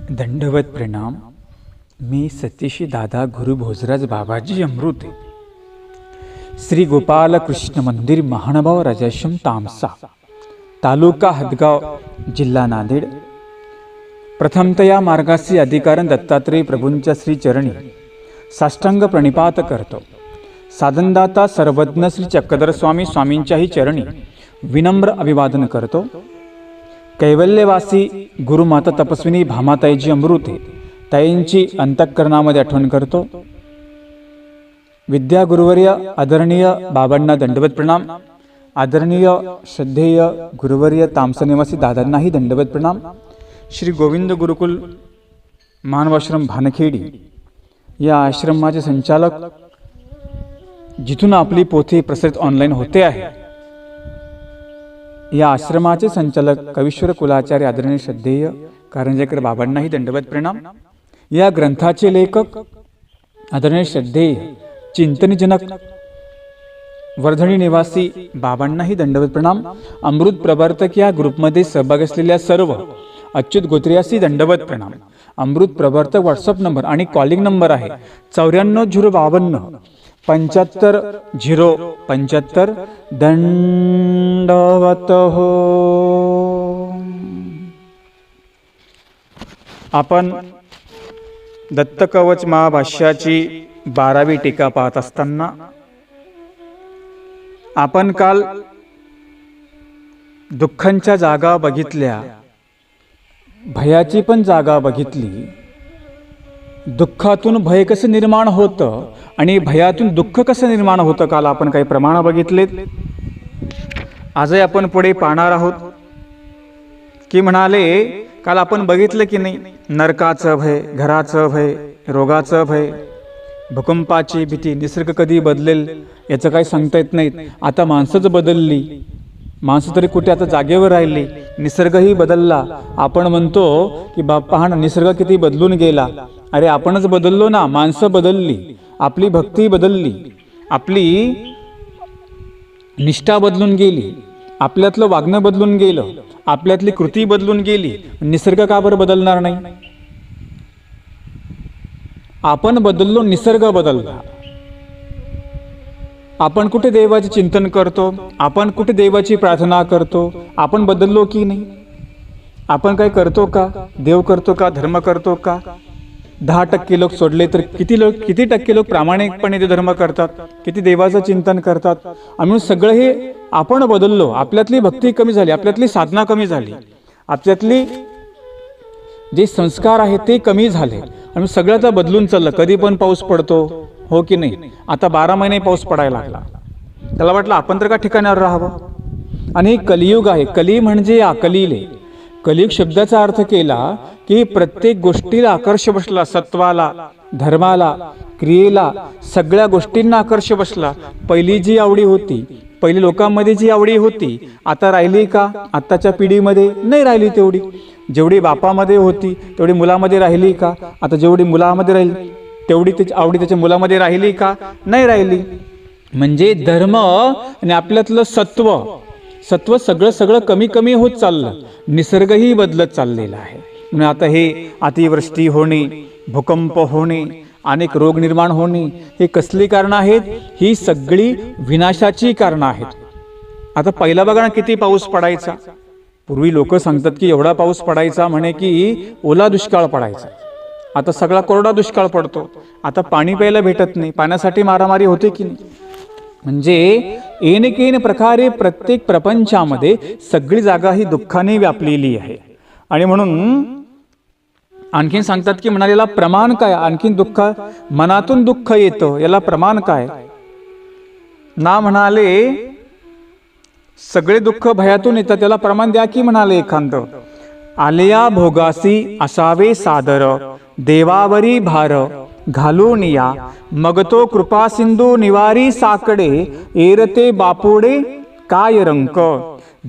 दंडवत प्रणाम. मी सतीशी दादा गुरु भोजराज बाबाजी अमृते. श्री गोपाल कृष्ण मंदिर महानुभाव राजाश्रम तामसा, तालुका हदगाव, जिल्हा नांदेड. प्रथमतया मार्गासी अधिकारण दत्तात्रेय प्रभूंच्या श्री चरणी साष्टांग प्रणिपात करतो. साधनदाता सर्वज्ञ श्री चक्रधर स्वामी स्वामींच्याही चरणी विनम्र अभिवादन करतो. कैवल्यवासी गुरुमाता तपस्विनी भामाताईजी अमृते ताईंची अंतःकरणामध्ये आठवण करतो. विद्या गुरुवर्य आदरणीय बाबांना दंडवत प्रणाम. आदरणीय श्रद्धेय गुरुवर्य तामसा निवासी दादांनाही दंडवत प्रणाम. श्री गोविंद गुरुकुल मानवाश्रम भानखेडी या आश्रमाचे संचालक, जिथून आपली पोथी प्रसारित ऑनलाईन होते आहे, या आश्रमाचे संचालक कवीश्वर कुलाचार्य आदरणीय श्रद्धेय कारंजेकर बाबांनाही दंडवत प्रणाम. या ग्रंथाचे लेखक आदरणीय श्रद्धेय चिंतनजनक वर्धणी निवासी बाबांनाही दंडवत प्रणाम. अमृत प्रवर्तक या ग्रुपमध्ये सहभागी असलेल्या सर्व अच्युत गोत्रियासी दंडवत प्रणाम. अमृत प्रवर्तक व्हॉट्सअप नंबर आणि कॉलिंग नंबर आहे 94 052 75 075. दंडवत हो. आपण दत्तकवच महाभाष्याची 12वी टीका पाहत असताना आपण काल दुःखांच्या जागा बघितल्या, भयाची पण जागा बघितली. दुःखातून भय कसं निर्माण होतं आणि भयातून दुःख कसं निर्माण होतं, काल आपण काही प्रमाण बघितलेत. आजही आपण पुढे पाहणार आहोत की म्हणाले, काल आपण बघितलं की नाही, नरकाचं भय, घराचं भय, रोगाचं भय, भूकंपाची भीती. निसर्ग कधी बदलेल याचं काही सांगता येत नाही. आता माणसंच बदलली, माणसं तरी कुठे आता जागेवर राहिली, निसर्गही बदलला. आपण म्हणतो की बाप्पा हा निसर्ग किती बदलून गेला. अरे आपणच बदललो ना, माणसं बदलली, आपली भक्ती बदलली, आपली निष्ठा बदलून गेली, आपल्यातलं वागणं बदलून गेलं, आपल्यातली कृती बदलून गेली. निसर्ग का बरं बदलणार नाही? आपण बदललो, निसर्ग बदलला. आपण कुठे देवाचे चिंतन करतो, आपण कुठे देवाची प्रार्थना करतो, आपण बदललो की नाही? आपण काय करतो का? देव करतो का? धर्म करतो का? 10% लोक सोडले तर किती टक्के लोक प्रामाणिकपणे ते धर्म करतात, किती देवाचं चिंतन करतात? आम्ही सगळं हे आपण बदललो. आपल्यातली भक्ती कमी झाली, आपल्यातली साधना कमी झाली, आपल्यातली जे संस्कार आहेत ते कमी झाले. आम्ही सगळं तर बदलून चाललं. कधी पण पाऊस पडतो, हो की नाही? आता 12 महिने पाऊस पडायला लागला. त्याला वाटलं आपण तर का ठिकाणावर राहावं. आणि कलियुग आहे. कली म्हणजे आकलीले. कलियुग शब्दाचा अर्थ केला की प्रत्येक गोष्टीला आकर्ष बसला, सत्वाला, धर्माला, क्रियेला, सगळ्या गोष्टींना आकर्ष बसला. पहिली जी आवडी होती, पहिली लोकांमध्ये जी आवडी होती, आता राहिली का? आत्ताच्या पिढीमध्ये नाही राहिली तेवढी. जेवढी बापामध्ये होती तेवढी मुलामध्ये राहिली का? आता जेवढी मुलामध्ये राहिली तेवढी त्याची आवडी त्याच्या मुलामध्ये राहिली का? नाही राहिली. म्हणजे धर्म आणि आपल्यातलं सत्व सगळं कमी कमी होत चाललं. निसर्गही बदलत चाललेला आहे. म्हणून आता हे अतिवृष्टी होणे, भूकंप होणे, अनेक रोग निर्माण होणे, हे कसली कारणं आहेत? ही सगळी विनाशाची कारणं आहेत. आता पहिला बघा ना, किती पाऊस पडायचा. पूर्वी लोक सांगतात की एवढा पाऊस पडायचा म्हणे की ओला दुष्काळ पडायचा. आता सगळा कोरडा दुष्काळ पडतो. आता पाणी प्यायला भेटत नाही, पाण्यासाठी मारामारी होते की नाही? म्हणजे एकेन प्रकारे प्रत्येक प्रपंचामध्ये सगळी जागा ही दुःखाने व्यापलेली आहे. आणि म्हणून आणखीन सांगतात की म्हणालेला प्रमाण काय? आणखीन दुःख मनातून दुःख येतं, याला प्रमाण काय ना? म्हणाले सगळे दुःख भयातून येतात, त्याला प्रमाण द्या की म्हणाले एखादं. आलया भोगासी असावे सादर, देवावरी भार घालून या, मग तो कृपा सिंधू निवारी साकडे, एरते बापोडे काय रंक,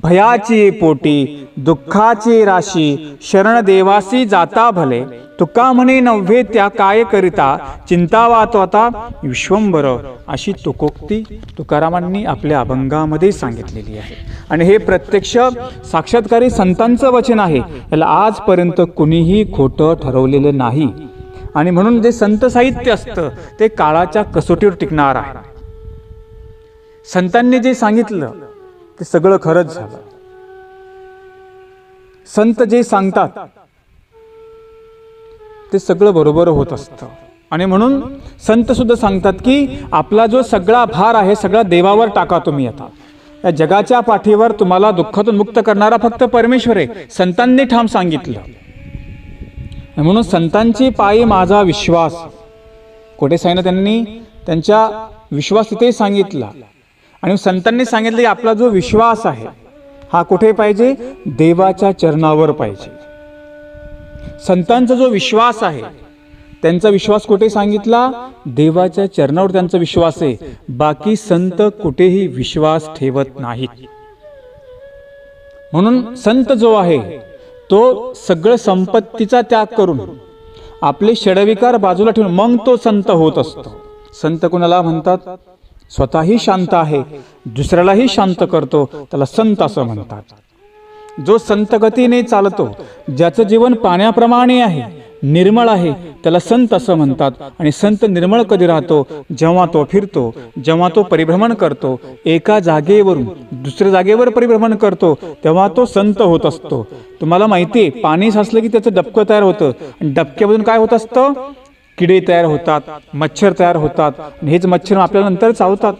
भयाची पोटी दुःखाची राशी शरण देवासी जाता भले तुका म्हणे नव्हे त्या काय करिता चिंतावा तो आता विश्वंभर अशी तुकोक्ती तुकारामांनी आपल्या अभंगामध्ये सांगितलेली आहे. आणि हे प्रत्यक्ष साक्षात्कारी संतांचं वचन आहे. याला आजपर्यंत कुणीही खोटं ठरवलेलं नाही. आणि म्हणून जे संत साहित्य असतं ते काळाच्या कसोटीवर टिकणार आहे. संतांनी जे सांगितलं ते सगळं खरंच झालं. संत जे सांगतात ते सगळं बरोबर होत असतं. आणि म्हणून संत सुद्धा सांगतात की आपला जो सगळा भार आहे सगळा देवावर टाका तुम्ही. आता या जगाच्या पाठीवर तुम्हाला दुःखातून मुक्त करणारा फक्त परमेश्वर आहे, संतांनी ठाम सांगितलं. म्हणून संतांची पायी माझा विश्वास कोठे सांगितलं त्यांनी, त्यांच्या विश्वास तिथे सांगितला. आणि संतांनी सांगितलं की आपला जो विश्वास आहे हा कुठे पाहिजे, देवाच्या चरणावर पाहिजे. संतांचा जो विश्वास आहे त्यांचा विश्वास कुठे सांगितला, देवाच्या चरणावर त्यांचा विश्वास आहे. बाकी संत कुठेही विश्वास ठेवत नाहीत. म्हणून संत जो आहे तो सगळं संपत्तीचा त्याग करून आपले षडविकार बाजूला ठेवून मग तो संत होत असतो. संत कुणाला म्हणतात, स्वतःही शांत आहे दुसऱ्यालाही शांत करतो त्याला संत असं म्हणतात. जो संत गतीने चालतो, ज्याचं जीवन पाण्याप्रमाणे आहे, निर्मळ आहे, त्याला संत असं म्हणतात. आणि संत निर्मळ कधी राहतो, जेव्हा तो फिरतो, जेव्हा तो परिभ्रमण करतो, एका जागेवरून दुसऱ्या जागेवर परिभ्रमण करतो, तेव्हा तो संत होत असतो. तुम्हाला माहिती आहे पाणी साचलं की त्याचं डबकं तयार होतं. आणि डबक्यामधून काय होत असतं, किडे तयार होतात, मच्छर तयार होतात. आणि हेच मच्छर आपल्याला नंतर चावतात.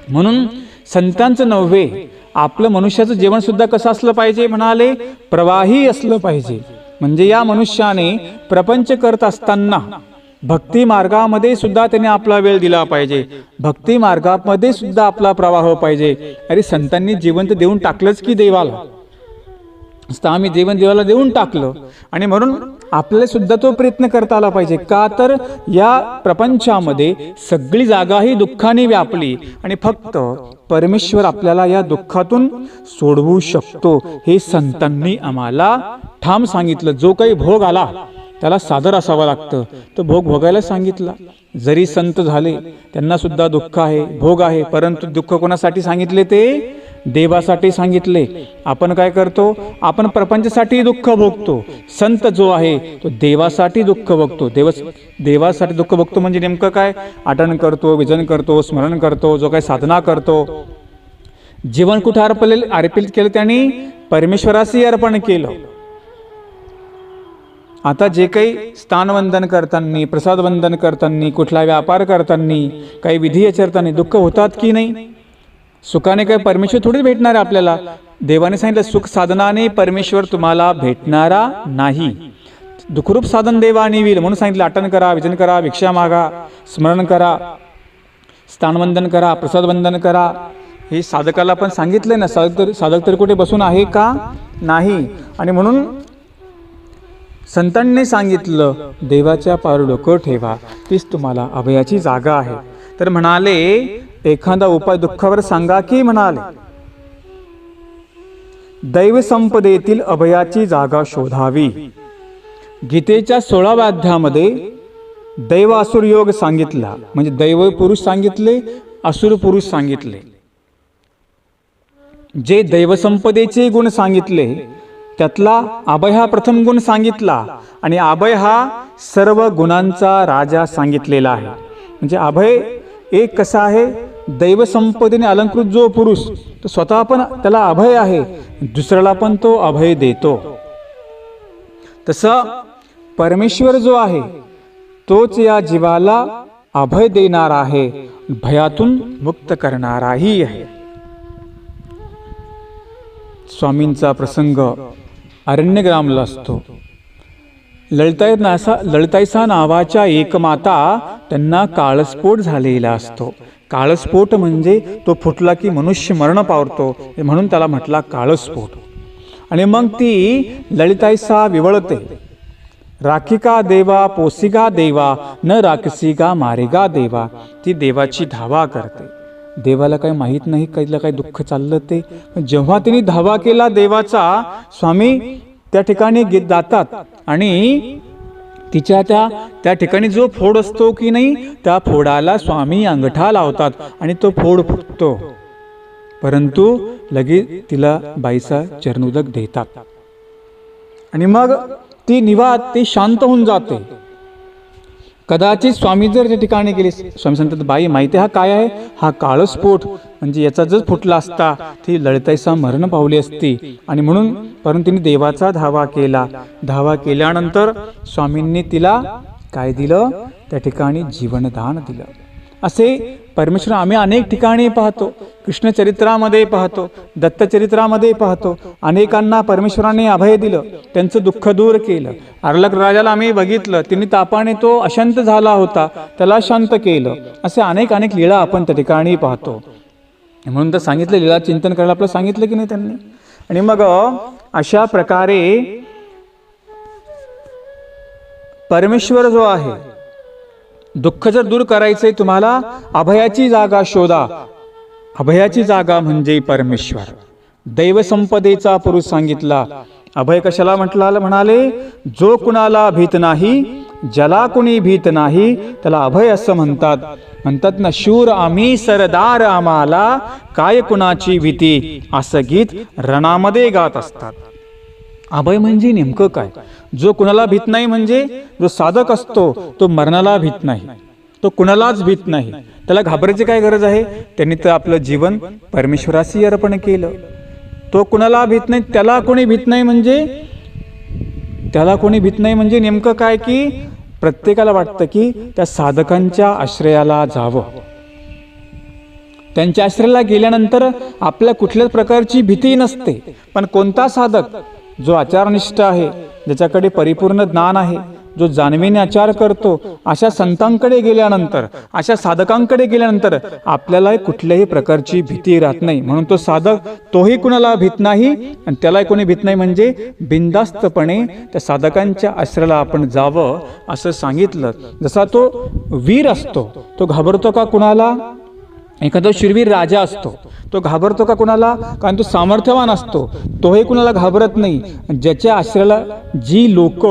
म्हणून संतांचं नव्हे, आपलं मनुष्याचं जीवन सुद्धा कसं असलं पाहिजे म्हणाले, प्रवाही असलं पाहिजे. म्हणजे या मनुष्याने प्रपंच करत असताना भक्ती मार्गामध्ये सुद्धा त्याने आपला वेळ दिला पाहिजे, भक्ती मार्गामध्ये सुद्धा आपला प्रवाह पाहिजे. अरे संतांनी जीवन तर देऊन टाकलंच की देवाला, आम्ही जीवन देवाला देऊन टाकलं. आणि म्हणून आपल्याला सुद्धा तो प्रयत्न करता आला पाहिजे. का तर या प्रपंचामध्ये सगळी जागा ही दुःखाने व्यापली आणि फक्त परमेश्वर आपल्याला या दुःखातून सोडवू शकतो हे संतांनी आम्हाला ठाम सांगितलं. जो काही भोग आला त्याला सादर असावं लागतं, तो भोग भोगायला सांगितला. जरी संत झाले त्यांना सुद्धा दुःख आहे, भोग आहे, परंतु दुःख कोणासाठी सांगितले, ते देवासाठी सांगितले. आपण काय करतो, आपण प्रपंचासाठी दुःख भोगतो. संत जो आहे तो देवासाठी दुःख भोगतो. देवासाठी दुःख भोगतो म्हणजे नेमकं काय, आठवण करतो, विजन करतो, स्मरण करतो, जो काही साधना करतो. जीवन कुठे अर्पित केलं, त्यांनी परमेश्वराशी अर्पण केलं. आता जे काही स्थानवंदन करताना, प्रसाद वंदन करताना, कुठला व्यापार करताना, काही विधी आचरताना दुःख होतात की नाही. सुखाने काय परमेश्वर थोडीच भेटणार आहे आपल्याला. देवाने सांगितलं सुख साधनाने परमेश्वर तुम्हाला भेटणारा नाही, दुःखरूप साधन देवाने होईल. म्हणून सांगितलं आठवण करा, विजन करा, भिक्षा मागा, स्मरण करा, स्थानवंदन करा, प्रसाद वंदन करा. हे साधकाला पण सांगितलंय ना. साधक तरी कुठे बसून आहे का, नाही. आणि म्हणून संतांनी सांगितलं देवाच्या पार डोकं ठेवा, तीच तुम्हाला अभयाची जागा आहे. तर म्हणाले एखादा उपाय दुःखावर सांगा की, म्हणाले दैव संपदेतील अभयाची जागा शोधावी. गीतेच्या 16व्या अध्यायामध्ये दैव असुर योग सांगितला. म्हणजे दैव पुरुष सांगितले, असुर पुरुष सांगितले. जे दैवसंपदेचे गुण सांगितले त्यातला अभय हा प्रथम गुण सांगितला. आणि अभय हा सर्व गुणांचा राजा सांगितलेला आहे. म्हणजे अभय एक कसा आहे, दैवसंपदेने अलंकृत जो पुरुष तो स्वतः पण त्याला अभय आहे, दुसऱ्याला पण तो अभय देतो. तसं परमेश्वर जो आहे तोच या जीवाला अभय देणार आहे, भयातून मुक्त करणाराही आहे. स्वामींचा प्रसंग अरण्यग्रामला असतो. ललिताईसा नावाच्या एक माता त्यांना काळस्फोट झालेला असतो. काळस्फोट म्हणजे तो फुटला की मनुष्य मरण पावतो, म्हणून त्याला म्हटला काळस्फोट. आणि मग ती ललिताईसा विवळते, राखिका देवा पोसिगा देवा न राखसिगा मारेगा देवा. ती देवाची धावा करते. देवाला काही माहीत नाही तिला काही दुःख चाललं ते. जेव्हा तिने धावा केला देवाचा, स्वामी त्या ठिकाणी जातात आणि तिच्या त्या ठिकाणी जो फोड असतो की नाही, त्या फोडाला स्वामी अंगठा लावतात आणि तो फोड फुटतो. परंतु लगेच तिला बाईचा चरणोदक देतात आणि मग ती निवात ती शांत होऊन जाते. कदाचित स्वामी जर त्या ठिकाणी गेले, स्वामी सांगतात बाई माहिती हा काय आहे, हा काळस्फोट, म्हणजे याचा जर फुटला असता ती लढतैसा मरण पावली असती. आणि म्हणून परंतु तिने देवाचा धावा केला. धावा केल्यानंतर स्वामींनी तिला काय दिलं, त्या ठिकाणी जीवनदान दिलं. असे परमेश्वर आम्ही अनेक ठिकाणी पाहतो, कृष्णचरित्रामध्ये पाहतो, दत्तचरित्रामध्ये पाहतो. अनेकांना परमेश्वराने अभय दिलं, त्यांचं दुःख दूर केलं. अर्लक राजाला आम्ही बघितलं, तिने तापाने तो अशांत झाला होता, त्याला शांत केलं. असे अनेक लीळा आपण त्या ठिकाणी पाहतो. म्हणून तर सांगितलं, लीळा चिंतन करायला आपलं सांगितलं की नाही त्यांनी. आणि मग अशा प्रकारे परमेश्वर जो आहे, दुःख जर दूर करायचंय तुम्हाला, अभयाची जागा शोधा. अभयाची जागा म्हणजे परमेश्वर. दैव संपदेचा पुरुष सांगितला. अभय कशाला म्हणाले, जो कुणाला भीत नाही, ज्याला कुणी भीत नाही त्याला अभय असं म्हणतात ना. शूर आम्ही सरदार आम्हाला, काय कुणाची भीती, असं गीत रणामध्ये गात असतात. अभय म्हणजे नेमकं काय, जो कुणाला भीत नाही म्हणजे जो साधक असतो तो मरणाला भीत नाही, तो कुणालाच भीत नाही. त्याला घाबरायची काय गरज आहे, त्यांनी तर आपलं जीवन परमेश्वराशी अर्पण केलं. तो कुणाला भीत नाही, त्याला कोणी भीत नाही म्हणजे नेमकं काय की प्रत्येकाला वाटतं की त्या साधकांच्या आश्रयाला जावं. त्यांच्या आश्रयाला गेल्यानंतर आपल्या कुठल्याच प्रकारची भीती नसते. पण कोणता साधक, जो आचारनिष्ठ आहे, ज्याच्याकडे परिपूर्ण ज्ञान आहे, जो जाणीवेने आचार करतो, अशा संतांकडे गेल्यानंतर, अशा साधकांकडे गेल्यानंतर आपल्याला कुठल्याही प्रकारची भीती राहत नाही. म्हणून तो साधक, तोही कुणाला भीत नाही आणि त्यालाही कोणी भीत नाही, म्हणजे बिनधास्तपणे त्या साधकांच्या आश्रयाला आपण जावं असं सांगितलं. जसा तो वीर असतो, तो घाबरतो का कुणाला? एखादा शूरवीर राजा असतो, तो घाबरतो का कुणाला? कारण तो सामर्थ्यवान असतो, तोही कुणाला घाबरत नाही. ज्याच्या आश्रयाला, जी लोक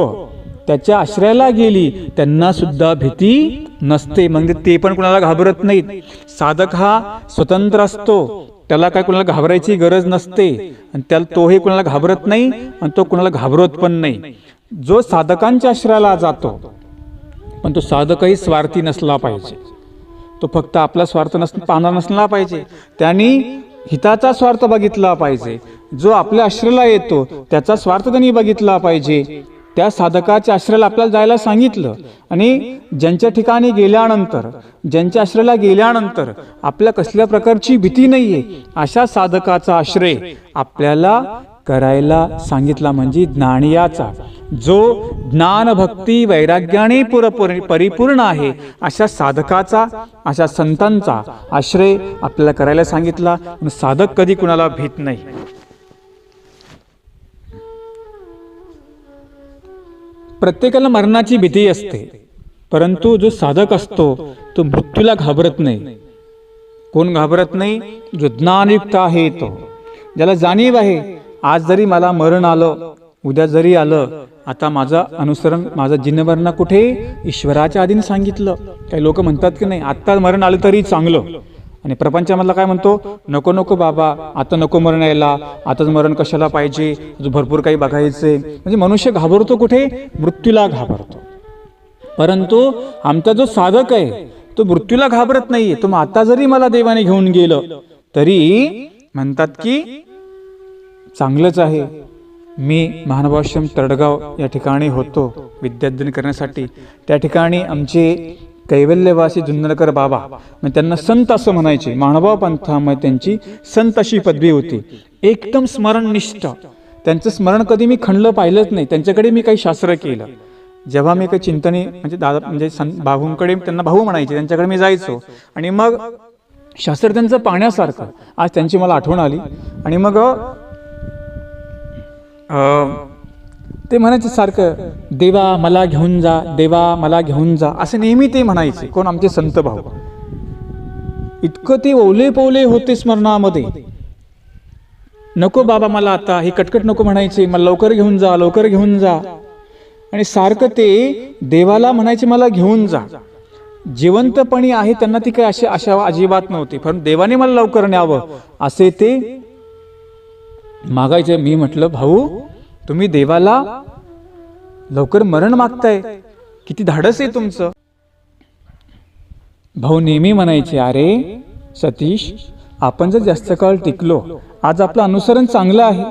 त्याच्या आश्रयाला गेली त्यांना सुद्धा भीती नसते, म्हणजे ते पण कुणाला घाबरत नाहीत. साधक हा स्वतंत्र असतो, त्याला काय कुणाला घाबरायची गरज नसते आणि त्याला तोही कुणाला घाबरत नाही आणि तो कुणाला घाबरत पण नाही. जो साधकांच्या आश्रयाला जातो, पण तो साधकही स्वार्थी नसला पाहिजे. तो फक्त आपला स्वार्थ पाहणार नसला पाहिजे, त्यांनी हिताचा स्वार्थ बघितला पाहिजे. जो आपल्या आश्रयाला येतो त्याचा स्वार्थ त्यांनी बघितला पाहिजे. त्या साधकाच्या आश्रयाला आपल्याला जायला सांगितलं आणि ज्यांच्या ठिकाणी गेल्यानंतर, ज्यांच्या आश्रयाला गेल्यानंतर आपल्या कसल्या प्रकारची भीती नाहीये, अशा साधकाचा आश्रय आपल्याला करायला सांगितला. म्हणजे ज्ञानियाचा, जो ज्ञान भक्ती वैराग्याने परिपूर्ण आहे, अशा साधकाचा, अशा संतांचा आश्रय आपल्याला करायला सांगितला. साधक कधी कुणाला भीत नाही. प्रत्येकाला मरणाची भीती असते, परंतु जो साधक असतो तो मृत्यूला घाबरत नाही. कोण घाबरत नाही? जो ज्ञानयुक्त आहे, तो ज्याला जाणीव आहे, आज जरी मला मरण आलं, उद्या जरी आलं, आता माझं अनुसरण, माझं जिनमरण कुठे? ईश्वराच्या अधीन सांगितलं. काही लोक म्हणतात की नाही, आत्ता मरण आलं तरी चांगलं, आणि प्रपंचामधला काय म्हणतो, नको नको बाबा, आता नको मरण यायला, आताच मरण कशाला पाहिजे, भरपूर काही बघायचे. म्हणजे मनुष्य घाबरतो कुठे? मृत्यूला घाबरतो. परंतु आमचा जो साधक आहे तो मृत्यूला घाबरत नाहीये. तो आता जरी मला देवाने घेऊन गेलं तरी म्हणतात की चांगलंच आहे. मी महानुभावाश्रम तडगाव या ठिकाणी होतो विद्याध्ययन करण्यासाठी. त्या ठिकाणी आमचे कैवल्यवासी जुन्नरकर बाबा, मग त्यांना संत असं म्हणायचे. महानुभाव पंथामध्ये त्यांची संत अशी पदवी होती. एकदम स्मरणनिष्ठ. त्यांचं स्मरण कधी मी खंडलं पाहिलंच नाही. त्यांच्याकडे मी काही शास्त्र केलं, जेव्हा मी काही चिंतने, म्हणजे दादा, म्हणजे भाऊंकडे, त्यांना भाऊ म्हणायचे, त्यांच्याकडे मी जायचो आणि मग शास्त्र त्यांचं पाहण्यासारखं. आज त्यांची मला आठवण आली आणि मग ते म्हणायचे सारखं, देवा मला घेऊन जा, देवा मला घेऊन जा, असं नेहमी ते म्हणायचे. कोण? आमचे संत भाऊ. इतकं ते ओले पोले होते स्मरणामध्ये. नको बाबा मला आता हे कटकट नको म्हणायचे, मला लवकर घेऊन जा, लवकर घेऊन जा. आणि सारखं ते देवाला म्हणायचे मला घेऊन जा. जिवंतपणी आहे त्यांना ती काही अशी आशा अजिबात नव्हती, पण देवाने मला लवकर न्यावं असे ते मागायचे. मी म्हटलं भाऊ तुम्ही देवाला लवकर मरण मागताय, किती धाडस आहे तुमचं. भाऊ नेहमी म्हणायचे अरे सतीश आपण जर जास्त काळ टिकलो, आज आपलं अनुसरण चांगलं आहे,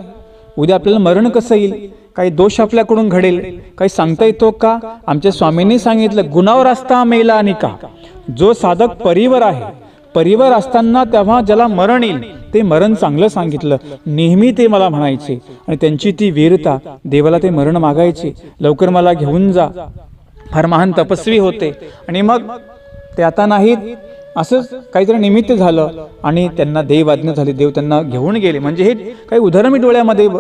उद्या आपल्याला मरण कसं येईल, काही दोष आपल्याकडून घडेल, काही सांगता येतो का. आमच्या स्वामींनी सांगितलं गुणावर असता मेला अनिका. जो साधक परीवर आहे, परीवर असताना तेव्हा ज्याला मरण येईल ते मरण चांगलं सांगितलं. नेहमी ते मला म्हणायचे आणि त्यांची ती वीरता, देवाला ते मरण मागायचे, लवकर मला घेऊन जा. फार महान तपस्वी होते. आणि मग ते आता नाहीत, असंच काहीतरी निमित्त झालं आणि त्यांना देव आज्ञा झाली, देव त्यांना घेऊन गेले. म्हणजे हे काही उदाहरण मी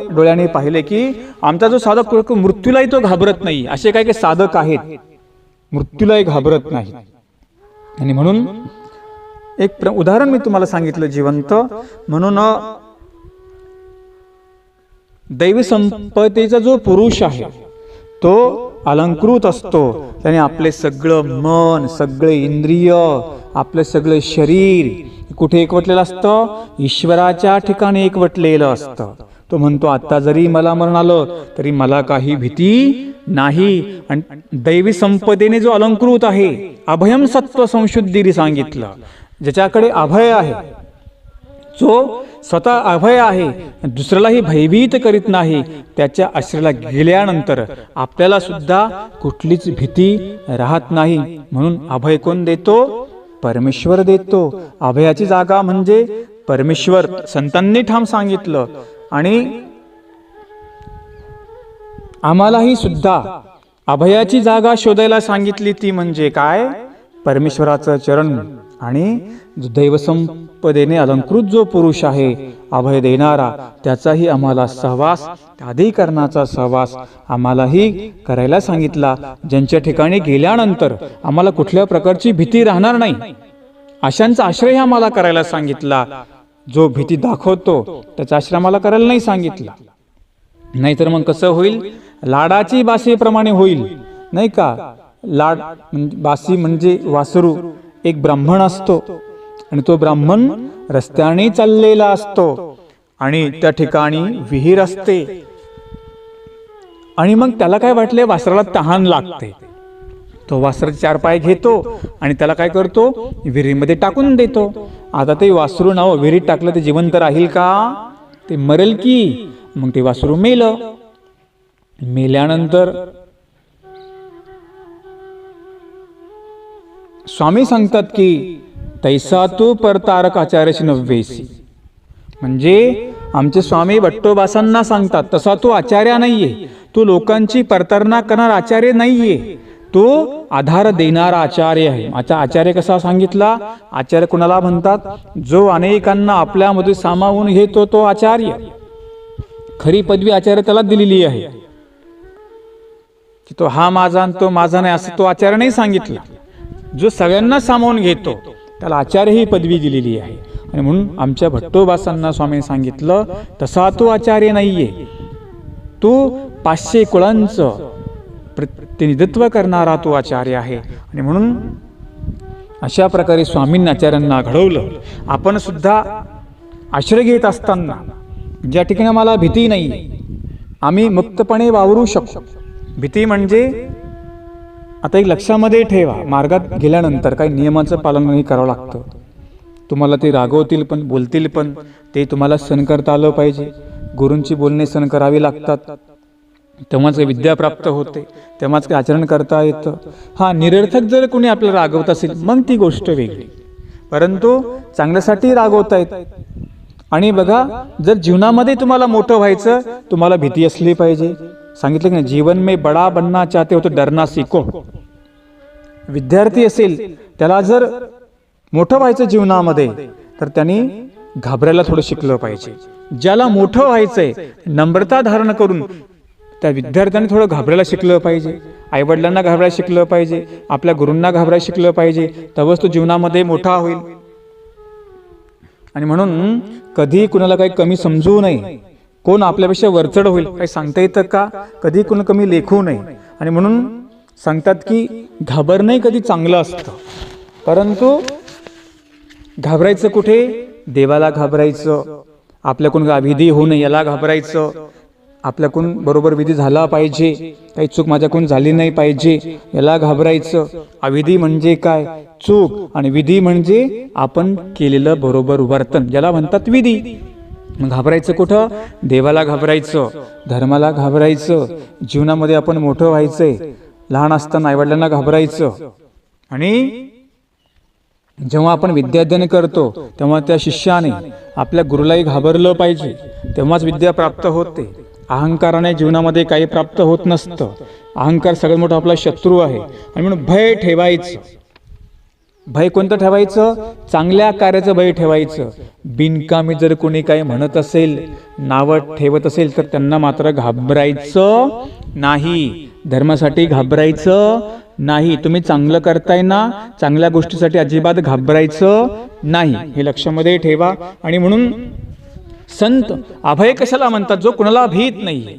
डोळ्याने पाहिले की आमचा जो साधक मृत्यूलाही तो घाबरत नाही. असे काही काही साधक आहेत मृत्यूलाही घाबरत नाही. आणि म्हणून एक उदाहरण मी तुम्हाला सांगितलं जिवंत म्हणून. दैवी संपत्तीचा जो पुरुष आहे तो अलंकृत असतो. त्याने आपले सगळं मन, सगळे इंद्रिय, आपलं सगळं शरीर कुठे एकवटलेलं असतं, ईश्वराच्या ठिकाणी एकवटलेलं असतं. तो म्हणतो आता जरी मला मरण आलं तरी मला काही भीती नाही. आणि दैवी संपदेने जो अलंकृत आहे, अभयम सत्व संशुद्धीने सांगितलं, ज्याच्याकडे अभय आहे, जो स्वतः अभय आहे, दुसऱ्यालाही भयभीत करीत नाही, त्याच्या आश्रयाला गेल्यानंतर आपल्याला सुद्धा कुठलीच भीती राहत नाही. म्हणून अभय कोण देतो, परमेश्वर देतो. अभयाची जागा म्हणजे परमेश्वर, संतांनी ठाम सांगितलं. आणि आम्हालाही सुद्धा अभयाची जागा शोधायला सांगितली, ती म्हणजे काय, परमेश्वराचं चरण. आणि दैवसंपदेने अलंकृत जो पुरुष आहे, अभय देणारा, त्याचाही आम्हाला सहवास, अधिकरणाचा सहवास आम्हालाही करायला सांगितला. ज्यांच्या ठिकाणी गेल्यानंतर आम्हाला कुठल्या प्रकारची भीती राहणार नाही, अशांचा आश्रय आम्हाला करायला सांगितला. जो भीती दाखवतो त्याचा आश्रय आम्हाला करायला नाही सांगितला. नाहीतर मग कसं होईल, लाडाची बासीप्रमाणे होईल, नाही का. लाड बासी म्हणजे वासरू. एक ब्राह्मण असतो आणि तो ब्राह्मण रस्त्याने चाललेला असतो आणि त्या ठिकाणी विहीर असते. आणि मग त्याला काय वाटले, वासराला तहान लागते. तो वासराचे 4 पाय घेतो आणि त्याला काय करतो, विहिरीमध्ये टाकून देतो. आता ते वासरू नाव विहिरीत टाकलं ते जिवंत राहील का, ते मरेल की. मग ते वासरू मेलं. मेल्यानंतर स्वामी सांगतात की तैसा तू परतारक आचार्यशी नव्वेसी. म्हणजे आमचे स्वामी भट्टोबासांना सांगतात तसा तो आचार्य नाहीये, तो लोकांची परतारणा करणारा आचार्य नाहीये, तो आधार देणारा आचार्य आहे. आता आचार्य कसा सांगितला, आचार्य कुणाला म्हणतात, जो अनेकांना आपल्यामध्ये सामावून घेतो तो आचार्य. खरी पदवी आचार्य त्याला दिलेली आहे की तो हा माझा आणि तो माझा नाही असं तो आचार्य नाही सांगितला. जो सगळ्यांना सामावून घेतो त्याला आचार्य ही पदवी दिलेली आहे. आणि म्हणून आमच्या भट्टोबासांना स्वामींनी सांगितलं तसा तो आचार्य नाहीये, तो 500 कुळांचं प्रतिनिधित्व करणारा तो आचार्य आहे. आणि म्हणून अशा प्रकारे स्वामींनी आचार्यांना घडवलं. आपण सुद्धा आश्रय घेत असताना ज्या ठिकाणी आम्हाला भीती नाही, आम्ही मुक्तपणे वावरू शकतो. भीती म्हणजे आता एक लक्षामध्ये ठेवा, मार्गात गेल्यानंतर काही नियमाचं पालन करावं लागतं. तुम्हाला ते रागवतील पण, बोलतील पण, ते तुम्हाला सहन करता आलं पाहिजे. गुरूंची बोलणे सहन करावी लागतात, तेव्हाच विद्या प्राप्त होते, तेव्हाच काही आचरण करता येतं. हा निरर्थक जर कोणी आपल्याला रागवत असेल मग ती गोष्ट वेगळी, परंतु चांगल्यासाठी रागवता येत. आणि बघा, जर जीवनामध्ये तुम्हाला मोठं व्हायचं, तुम्हाला भीती असली पाहिजे. सांगितलं की नाही, जीवन में बडा बनना चाहते हो तो डरना सीखो. विद्यार्थी असेल त्याला जर मोठं व्हायचं जीवनामध्ये तर त्यांनी घाबरायला थोडं शिकलं पाहिजे. ज्याला मोठं व्हायचंय, नम्रता धारण करून त्या विद्यार्थ्यांनी थोडं घाबरायला शिकलं पाहिजे. आईवडिलांना घाबरायला शिकलं पाहिजे, आपल्या गुरूंना घाबरायला शिकलं पाहिजे, तेव्हाच तो जीवनामध्ये मोठा होईल. आणि म्हणून कधी कुणाला काही कमी समजू नये. कोण आपल्यापेक्षा वरचढ होईल काही सांगता येतं का? कधी कुणाला कमी लेखू नये. आणि म्हणून सांगतात की घाबरणं कधी चांगलं असतं, परंतु घाबरायचं कुठे? देवाला घाबरायचं. आपल्याकडून अविधी होऊ नये याला घाबरायचं. आपल्याकडून बरोबर विधी झाला पाहिजे, काही चूक माझ्याकडून झाली नाही पाहिजे याला घाबरायचं. अविधी म्हणजे काय? चूक. आणि विधी म्हणजे आपण केलेलं बरोबर वर्तन, याला म्हणतात विधी. मग घाबरायचं कुठं? देवाला घाबरायचं, धर्माला घाबरायचं. जीवनामध्ये आपण मोठं व्हायचंय, लहान असताना आईवडिलांना घाबरायचं. आणि जेव्हा आपण विद्याध्ययन करतो तेव्हा त्या शिष्याने आपल्या गुरुलाही घाबरलं पाहिजे, तेव्हाच विद्या प्राप्त होते. अहंकाराने जीवनामध्ये काही प्राप्त होत नसतं. अहंकार सगळ्यात मोठा आपला शत्रू आहे. आणि म्हणून भय ठेवायचं. भय कोणतं ठेवायचं? चांगल्या कार्याचं भय ठेवायचं. बिनकामी जर कोणी काही म्हणत असेल, नावं ठेवत असेल, तर त्यांना मात्र घाबरायचं नाही. धर्मासाठी घाबरायचं नाही. तुम्ही चांगलं करताय ना, चांगल्या गोष्टीसाठी अजिबात घाबरायचं नाही, हे लक्षामध्ये ठेवा. आणि म्हणून संत अभय कशाला म्हणतात? जो कुणाला भीत नाहीये.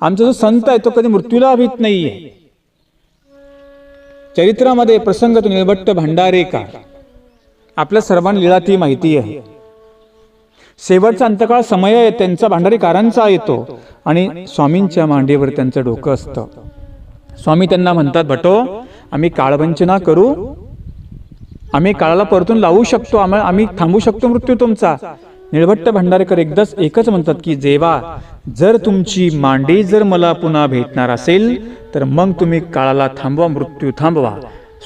आमचा जो संत आहे तो कधी मृत्यूला भीत नाहीये. चरित्रामध्ये प्रसंग तो निळभट्ट भांडारेकर, आपल्या सर्वांना लीळा ती माहिती आहे. शेवटचा अंतकाळ समय आहे त्यांचा, भांडारेकरांचा येतो आणि स्वामींच्या मांडीवर त्यांचं डोकं असतं. स्वामी त्यांना म्हणतात, भटो आम्ही काळवंचना करू, आम्ही काळाला परतून लावू शकतो, आम्ही थांबू शकतो मृत्यू तुमचा. निळभट्ट भांडारेकर एकच म्हणतात की जेव्हा जर तुमची मांडी जर मला पुन्हा भेटणार असेल तर मग तुम्ही काळाला थांबवा, मृत्यू थांबवा.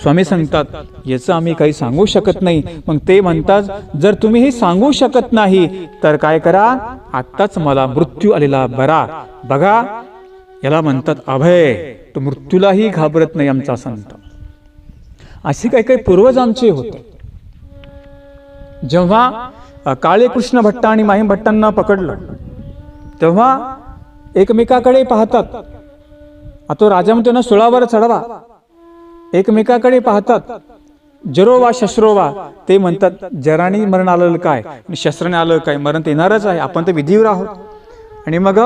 स्वामी सांगतात याचं आम्ही काही सांगू शकत नाही. मग ते म्हणतात जर तुम्ही हे सांगू शकत नाही तर काय करा, आत्ताच मला मृत्यू आलेला बरा बघा. याला म्हणतात अभय. तो मृत्यूलाही घाबरत नाही आमचा संत. असे काही काही पूर्वज आमचे होते. जेव्हा काळे कृष्ण भट्ट आणि माहीम भट्टांना पकडलं तेव्हा एकमेकाकडे पाहतात. आता राजा म्हणतो ना 16 चढवा. एकमेकाकडे पाहतात. जरोवा शस्त्रोवा. ते म्हणतात जराने मरण आलं काय, शस्त्राने आलं काय, मरण येणारच आहे, आपण तर विधीवर आहोत. आणि मग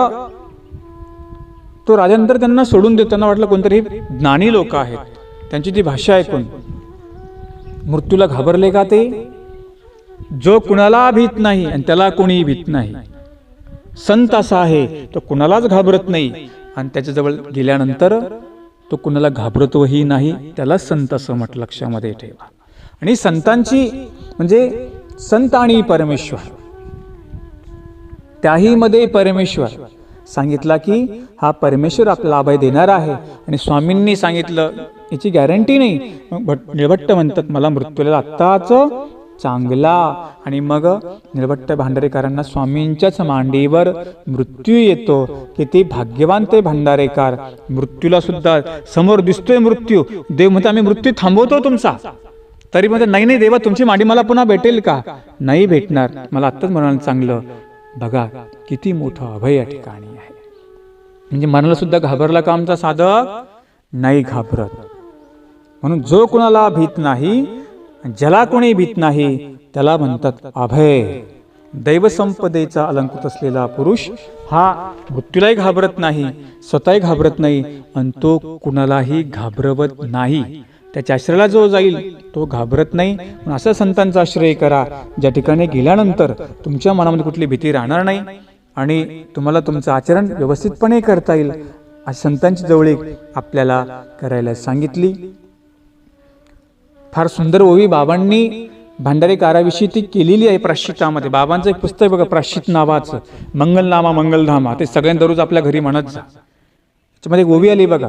तो राजानंतर त्यांना सोडून देतो. त्यांना वाटलं कोणतरी ज्ञानी लोक आहेत, त्यांची ती भाषा ऐकून मृत्यूला घाबरले का ते? जो कुणाला भीत नाही आणि त्याला कोणी भीत नाही. संत असा आहे तो कुणालाच घाबरत नाही आणि त्याच्याजवळ गेल्यानंतर तो कुणाला घाबरतोही नाही, त्याला संत असं म्हटलं. लक्षामध्ये ठेवा. आणि संतांची म्हणजे संत आणि परमेश्वर, त्याही मध्ये परमेश्वर सांगितला की हा परमेश्वर आपल्याला अभय देणार आहे. आणि स्वामींनी सांगितलं याची गॅरंटी नाही. निळभट्ट म्हणतात मला मृत्यूला आत्ताच चांगला. आणि मग निळभट्ट भांडारेकरांना स्वामींच्याच मांडीवर मृत्यू येतो. किती भाग्यवान ते भांडारेकर. मृत्यूला सुद्धा समोर दिसतोय मृत्यू. देव म्हणते आम्ही मृत्यू थांबवतो तुमचा, तरी म्हणते नाही नाही देवा तुमची मांडी मला पुन्हा भेटेल का? नाही भेटणार, मला आत्ताच मरण चांगलं. बघा किती मोठं अभय या ठिकाणी आहे. म्हणजे मरणाला सुद्धा घाबरला का आमचा साधक? नाही घाबरत. म्हणून जो कुणाला भीत नाही, ज्याला कोणी भीत नाही, त्याला म्हणतात अभय. दैवसंपदेचा अलंकृत असलेला पुरुष हा मृत्यूलाही घाबरत नाही, स्वतःही घाबरत नाही आणि तो कुणालाही घाबरवत नाही. त्याच्या आश्रयाला जो जाईल तो घाबरत नाही. असा संतांचा आश्रय करा, ज्या ठिकाणी गेल्यानंतर तुमच्या मनामध्ये कुठली भीती राहणार नाही आणि तुम्हाला तुमचं आचरण व्यवस्थितपणे करता येईल. अशा संतांची जवळीक आपल्याला करायला सांगितली. फार सुंदर ओवी बाबांनी भांडारेकराविषयी ती केलेली आहे प्राश्चितामध्ये. बाबांचं एक पुस्तक बघा प्राश्चित नावाचं, मंगलनामा मंगलधामा. ते सगळ्यांनी दररोज आपल्या घरी म्हणत जा. त्याच्यामध्ये एक ओवी आली बघा.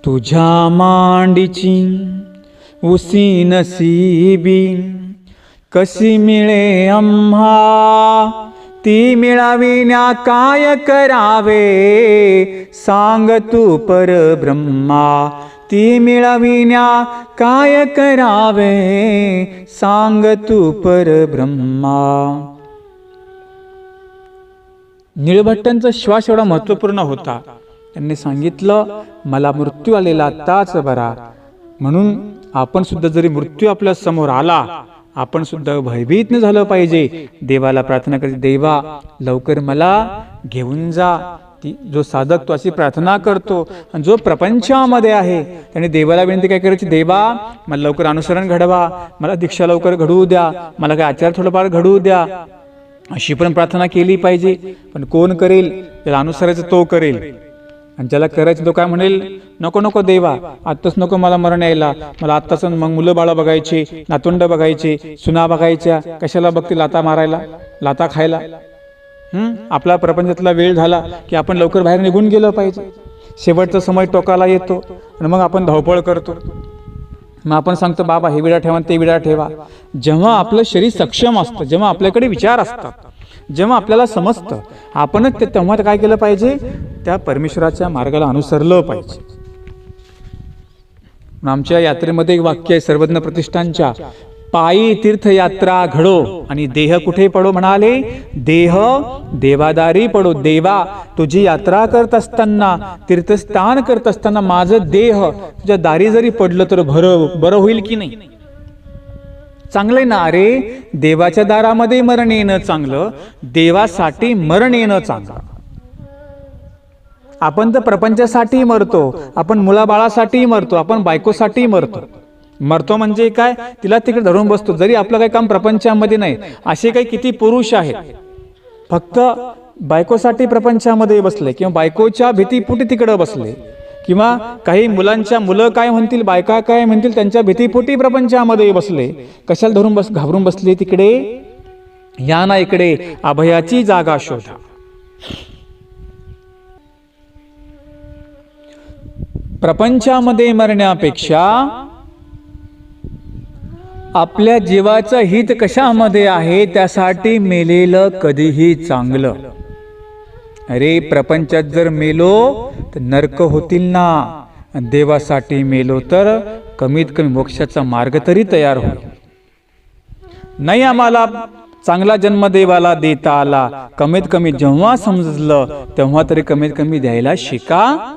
तुझ्या मांडीची उसी नसीबी कशी मिळे आम्हा, ती मिळाविण्या काय करावे सांग तू परब्रह्मा. ती मिळाविण्या काय करावे सांग तू परब्रह्मा. निळभट्टांचा श्वास एवढा महत्वपूर्ण होता. त्यांनी सांगितलं मला मृत्यू आलेला आत्ताच बरा. म्हणून आपण सुद्धा जरी मृत्यू आपल्या समोर आला, आपण सुद्धा भयभीत न झालं पाहिजे. देवाला प्रार्थना करायची, देवा लवकर मला घेऊन जा. जो साधक तो अशी प्रार्थना करतो, आणि जो प्रपंचामध्ये आहे त्याने देवाला विनंती काय करायची, देवा मला लवकर अनुसरण घडवा, मला दीक्षा लवकर घडवू द्या, मला काय आचार थोडंफार घडवू द्या, अशी पण प्रार्थना केली पाहिजे. पण कोण करेल, त्याला अनुसरायचं तो करेल, आणि ज्याला करायचं तो काय म्हणेल, नको नको देवा, आत्ताच नको मला मरण यायला, मला आत्ताच मग मुलं बाळा बघायचे, नातवंड बघायचे, सुना बघायच्या, कशाला बघते लाता मारायला, लाता खायला. आपला प्रपंचातला वेळ झाला की आपण लवकर बाहेर निघून गेलं पाहिजे. शेवटचा समय टोकाला येतो आणि मग आपण धावपळ करतो. मग आपण सांगतो बाबा हे विडा ठेवा ते विडा ठेवा. जेव्हा आपलं शरीर सक्षम असतं, जेव्हा आपल्याकडे विचार असतात, जेव्हा आपल्याला समजतं, आपणच तेव्हा काय केलं पाहिजे, त्या परमेश्वराच्या मार्गाला अनुसरलं पाहिजे. आमच्या यात्रेमध्ये एक वाक्य आहे सर्वज्ञ प्रतिष्ठानच्या, पायी तीर्थयात्रा घडो आणि देह कुठे पडो म्हणाले, देह देवादारी पडो. देवा तुझी यात्रा करत असताना, तीर्थस्थान करत असताना माझं देह तुझ्या दारी जरी पडलं तर बरं होईल की नाही? चांगलंय ना. अरे देवाच्या दारामध्ये मरण येणं चांगलं, देवासाठी मरण येणं चांगलं. आपण तर प्रपंचासाठी मरतो, आपण मुलाबाळासाठी मरतो, आपण बायकोसाठी मरतो. मरतो म्हणजे काय, तिला तिकडे धरून बसतो. जरी आपलं काही काम प्रपंचामध्ये नाही, असे काही किती पुरुष आहेत फक्त बायकोसाठी प्रपंचामध्ये बसले, किंवा बायकोच्या भीतीपोटी तिकडे बसले, किंवा काही मुलं काय म्हणतील, बायका काय म्हणतील त्यांच्या भीतीपोटी प्रपंचामध्ये बसले. कशाला धरून घाबरून बसले तिकडे? या ना इकडे अभयाची जागा शोधा. प्रपंचामध्ये मरण्यापेक्षा आपल्या जीवाचं हित कशामध्ये आहे त्यासाठी मेलेलं कधीही चांगलं. अरे प्रपंचात जर मेलो तर नरक होतील ना, देवासाठी मेलो तर कमीत कमी मोक्षाचा मार्ग तरी तयार होईल. नाही आम्हाला चांगला जन्म देवाला देता आला, कमीत कमी जेव्हा समजलं तेव्हा तरी कमीत कमी द्यायला शिका.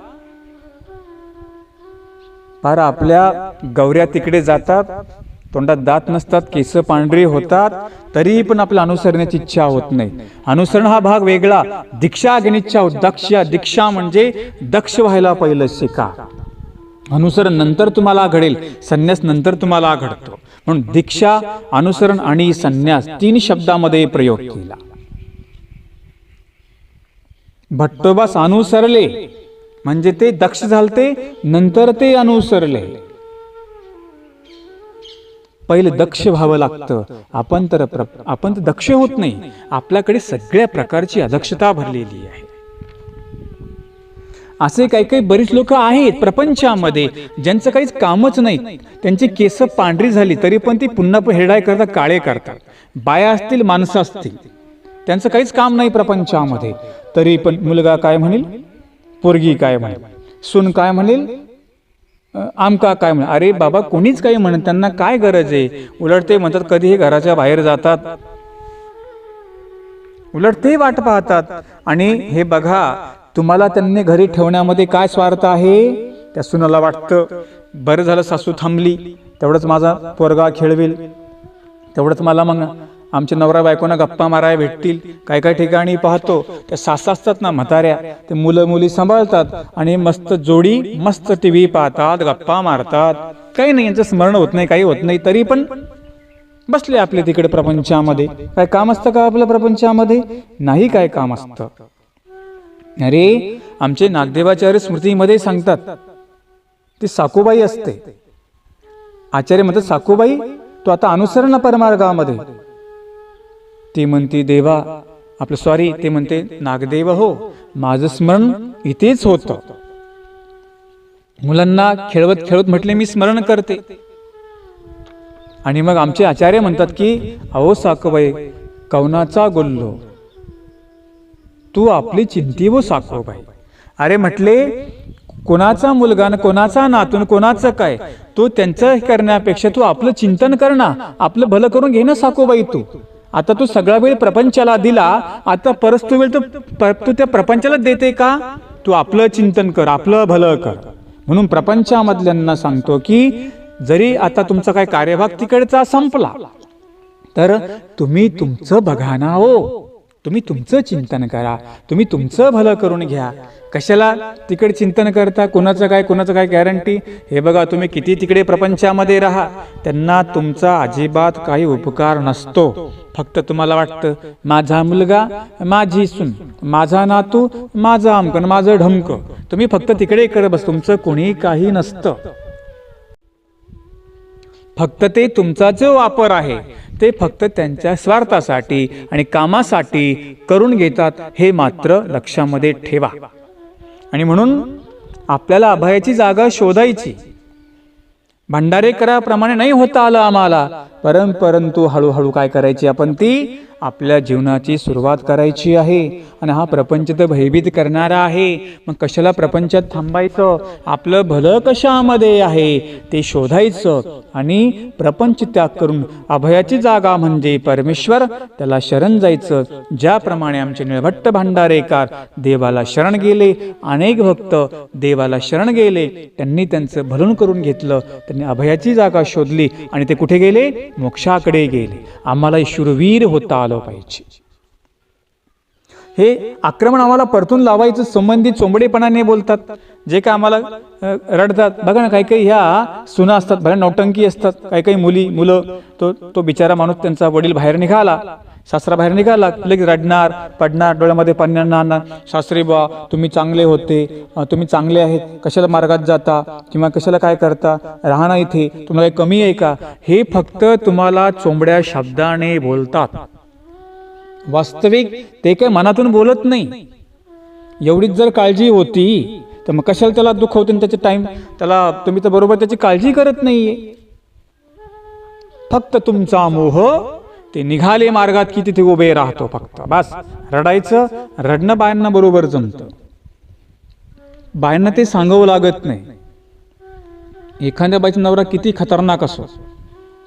फार आपल्या गौऱ्या तिकडे जातात, तोंडात दात नसतात, केस पांढरी होतात, तरी पण आपल्या अनुसरण्याची इच्छा होत नाही. अनुसरण हा भाग वेगळा, दीक्षा घेण्याची इच्छा होत. दीक्षा म्हणजे दक्ष व्हायला पहिलं शिका. अनुसरण नंतर तुम्हाला घडेल, संन्यास नंतर तुम्हाला घडतो. म्हणून दीक्षा, अनुसरण आणि संन्यास 3 शब्दामध्ये प्रयोग केला. भट्टोबास अनुसरले म्हणजे ते दक्ष झालते, नंतर ते अनुसरले. पहिले दक्ष व्हावं लागतं. आपण तर दक्ष होत नाही. आपल्याकडे सगळ्या प्रकारची अदक्षता भरलेली आहे. असे काही बरीच लोक आहेत प्रपंचामध्ये ज्यांचं काहीच कामच नाही. त्यांची केस पांढरी झाली तरी पण ती पुन्हा हिरडाय करता काळे करतात. बाया असतील माणसं असतील, त्यांचं काहीच काम नाही प्रपंचामध्ये, तरी पण मुलगा काय म्हणेल, पोरगी काय म्हणेल, सून काय म्हणेल, आमका काय म्हण. अरे बाबा कोणीच काही म्हणत, त्यांना काय गरज आहे? उलट ते म्हणतात कधी हे घराच्या बाहेर जातात, उलट ते वाट पाहतात. आणि हे बघा, तुम्हाला त्यांनी घरी ठेवण्यामध्ये काय स्वार्थ आहे? त्या सुनाला वाटतं बरं झालं सासू थांबली, तेवढंच माझा पोरगा खेळवेल, तेवढंच मला मग आमच्या नवरा बायकोना गप्पा मारायला भेटतील. काही ठिकाणी पाहतो त्या सासा असतात ना म्हाताऱ्या, ते मुलं मुली सांभाळतात आणि मस्त जोडी मस्त टीव्ही पाहतात, गप्पा मारतात, काही नाही, यांचं स्मरण होत नाही, काही होत नाही, तरी पण बसले आपले तिकडे प्रपंचामध्ये. काय काम असतं का आपल्या प्रपंचामध्ये? नाही काय काम असतं. अरे आमचे नागदेवाचार्य स्मृतीमध्ये सांगतात, ती साकूबाई असते. आचार्य म्हणतात साकूबाई तो आता अनुसरण परमार्गामध्ये. ती म्हणते देवा आपलं सॉरी, ते म्हणते नागदेव हो, माझं स्मरण इथेच होतं. मुलांना खेळवत खेळवत म्हटले मी स्मरण करते. आणि मग आमचे आचार्य म्हणतात की अहो साकूबाई कवनाचा गोल्लो, तू आपली चिंती वो साकूबाई. अरे म्हटले कोणाचा मुलगा न कोणाचा नातून कोणाचं काय, तू त्यांचं करण्यापेक्षा तू आपलं चिंतन कर ना, आपलं भलं करून घे ना साकूबाई. तू आता तू सगळा वेळ प्रपंचाला दिला, आता परत वेळ तू त्या प्रपंचाला देते का? तू आपलं चिंतन कर, आपलं भलं कर. म्हणून प्रपंचामधल्यांना सांगतो की जरी आता तुमचा काय कार्यभाग तिकडचा संपला तर तुम्ही तुमचं बघा ना हो, तुम्ही तुमचं चिंतन करा, तुम्ही तुमचं भलं करून घ्या. कशाला तिकडे चिंतन करता, कोणाचं काय गॅरंटी. हे बघा, तुम्ही किती तिकडे प्रपंचामध्ये राहा, त्यांना तुमचा अजिबात काही उपकार नसतो. फक्त तुम्हाला वाटतं माझा मुलगा, माझी सून, माझा नातू, माझा अमकन, माझं ढमकं, तुम्ही फक्त तिकडे करत बस, तुमचं कोणी काही नसतं. फक्त ते तुमचा जो वापर आहे ते फक्त त्यांच्या स्वार्थासाठी आणि कामासाठी करून घेतात, हे मात्र लक्षामध्ये ठेवा. आणि म्हणून आपल्याला अभयाची जागा शोधायची. भंडारेकराप्रमाणे नाही होता आलं आम्हाला, परंतु हळूहळू काय करायची, आपण ती आपल्या जीवनाची सुरुवात करायची आहे. आणि हा प्रपंच तर भयभीत करणारा आहे, मग कशाला प्रपंचात थांबायचं, आपलं भलं कशामध्ये आहे ते शोधायचं आणि प्रपंच त्याग करून अभयाची जागा म्हणजे परमेश्वर, त्याला शरण जायचं. ज्याप्रमाणे आमचे निळभट्ट भंडारेकर देवाला शरण गेले, अनेक भक्त देवाला शरण गेले, त्यांनी त्यांचं भलं करून घेतलं, त्यांनी अभयाची जागा शोधली आणि ते कुठे गेले, मोक्षाकडे गेले. आम्हाला शूरवीर होता आलं पाहिजे. हे आक्रमण आम्हाला परतून लावायचं संबंधित चोंबडेपणाने बोलतात, जे काय आम्हाला रडतात. बघा ना, काही काही ह्या सुना असतात, भल्या नौटंकी असतात, काही मुलं, तो बिचारा माणूस, त्यांचा वडील बाहेर निघाला, सासरा बाहेर निघाला, लगेच रडणार, पडणार, डोळ्यामध्ये पाणी आणणार, सासरे बा तुम्ही चांगले होते, तुम्ही चांगले आहेत, कशाला मार्गात जाता किंवा कशाला काय करता, राहणं इथे, तुम्हाला कमी आहे का. हे फक्त तुम्हाला चोंबड्या शब्दाने बोलतात, वास्तविक ते काय मनातून बोलत नाही. एवढीच जर काळजी होती तर मग कशाला त्याला दुखवते, त्याचे टाइम त्याला, तुम्ही तर बरोबर त्याची काळजी करत नाहीये. फक्त तुमचा मोह, ते निघाले मार्गात की तिथे उभे राहतो फक्त, बस रडायचं. रडणं बायांना बरोबर जमतं, बायांना ते सांगावं लागत नाही. एखाद्या बाईचा नवरा किती खतरनाक असो,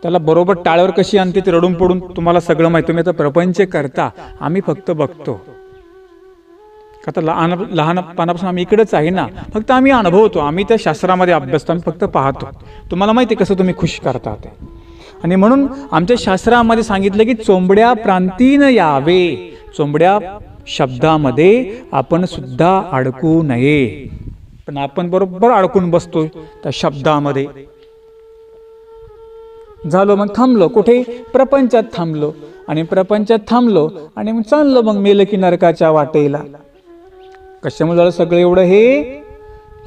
त्याला बरोबर टाळ्यावर कशी आणते ते रडून पडून, तुम्हाला सगळं माहिती. तुम्ही आता प्रपंच करता, आम्ही फक्त बघतो. आता लहानपणापासून आम्ही इकडेच आहे ना, फक्त आम्ही अनुभवतो, आम्ही त्या शास्त्रामध्ये अभ्यासतो, आम्ही फक्त पाहतो. तुम्हाला माहिती कसं तुम्ही खुश करता ते. आणि म्हणून आमच्या शास्त्रामध्ये सांगितलं की चोंबड्या प्रांतीनं यावे, चोंबड्या शब्दामध्ये आपण सुद्धा अडकू नये. पण आपण बरोबर अडकून बसतो त्या शब्दामध्ये. झालो मग थांबलो कुठे, प्रपंचात थांबलो, आणि प्रपंचात थांबलो आणि मग चाललो मग मेलं की नरकाच्या वाटेला. कशामुळे झालं सगळं एवढं, हे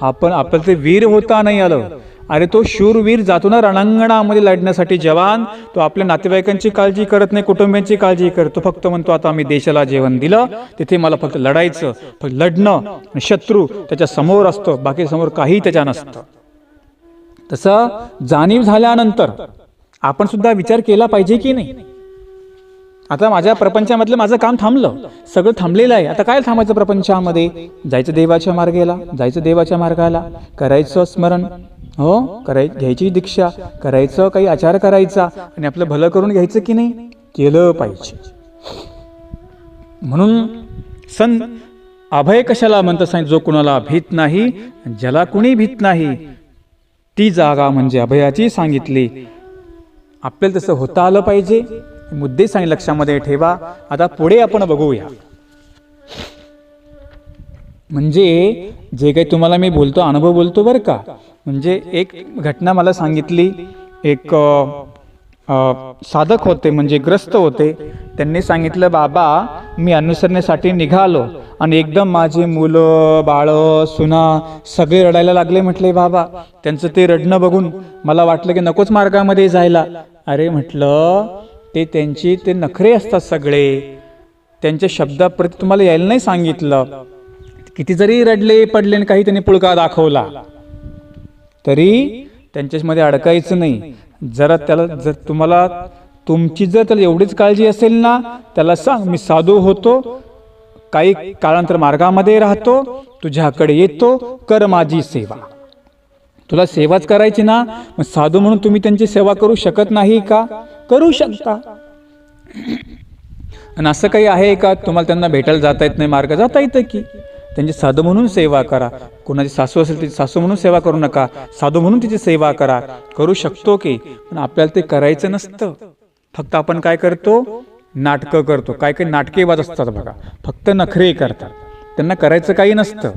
आपलं ते वीर होता नाही आलं. अरे तो शूरवीर जातो ना रणांगणामध्ये लढण्यासाठी, जवान, तो आपल्या नातेवाईकांची काळजी करत नाही, कुटुंबियांची काळजी करतो. फक्त म्हणतो आता आम्ही देशाला जेवण दिलं, तिथे मला फक्त लढायचं, फक्त लढणं, शत्रू त्याच्या समोर असतो, बाकी समोर काही त्याच्या नसतं. तसं जाणीव झाल्यानंतर आपण सुद्धा विचार केला पाहिजे की नाही. आता माझ्या प्रपंचामधलं माझं काम थांबलं, सगळं थांबलेलं आहे, आता काय थांबायचं प्रपंचामध्ये, जायचं देवाच्या मार्गाला, जायचं देवाच्या मार्गाला, करायचं स्मरण, हो घ्यायची दीक्षा, करायचं काही आचार करायचा आणि आपलं भलं करून घ्यायचं की नाही, केलं पाहिजे. म्हणून अभय कशाला म्हणतं सांगितलं, जो कुणाला भीत नाही, ज्याला कुणी भीत नाही, ती जागा म्हणजे अभयाची सांगितली. आपल्याला तसं होता आलं पाहिजे, मुद्दे सांगितले, लक्षामध्ये ठेवा. आता पुढे आपण बघूया. म्हणजे जे काही तुम्हाला मी बोलतो, अनुभव बोलतो बरं का. म्हणजे एक घटना मला सांगितली, एक साधक होते, म्हणजे ग्रस्त होते. त्यांनी सांगितलं, बाबा मी अनुसरण्यासाठी निघालो आणि एकदम माझे मुलं बाळ सुना सगळे रडायला लागले. म्हटले बाबा, त्यांचं ते रडणं बघून मला वाटलं की नकोच मार्गामध्ये जायला. अरे म्हटलं, ते त्यांची ते नखरे असतात सगळे, त्यांच्या शब्दाप्रती तुम्हाला यायला नाही सांगितलं. किती जरी रडले पडले आणि काही त्यांनी पुळका दाखवला तरी त्यांच्यामध्ये अडकायचं नाही. जरा त्याला, जर तुम्हाला तुमची जर त्याला एवढीच काळजी असेल ना, त्याला सांग मी साधू होतो, काही काळानंतर मार्गामध्ये राहतो, तुझ्याकडे येतो, कर माझी सेवा. तुला सेवाच करायची ना, मग साधू म्हणून तुम्ही त्यांची सेवा करू शकत नाही का? करू शकता. आणि असं काही आहे का तुम्हाला त्यांना भेटायला जाता येत नाही, मार्ग जाता येतं की. त्यांची साधू म्हणून सेवा करा. कोणाची सासू असेल तिची सासू म्हणून सेवा करू नका, साधू म्हणून तिची सेवा करा. करू शकतो की, पण आपल्याला ते करायचं नसतं. फक्त आपण काय करतो, नाटकं करतो. काय काही नाटकेबाज असतात बघा, फक्त नखरे करतात. त्यांना करायचं काही नसतं,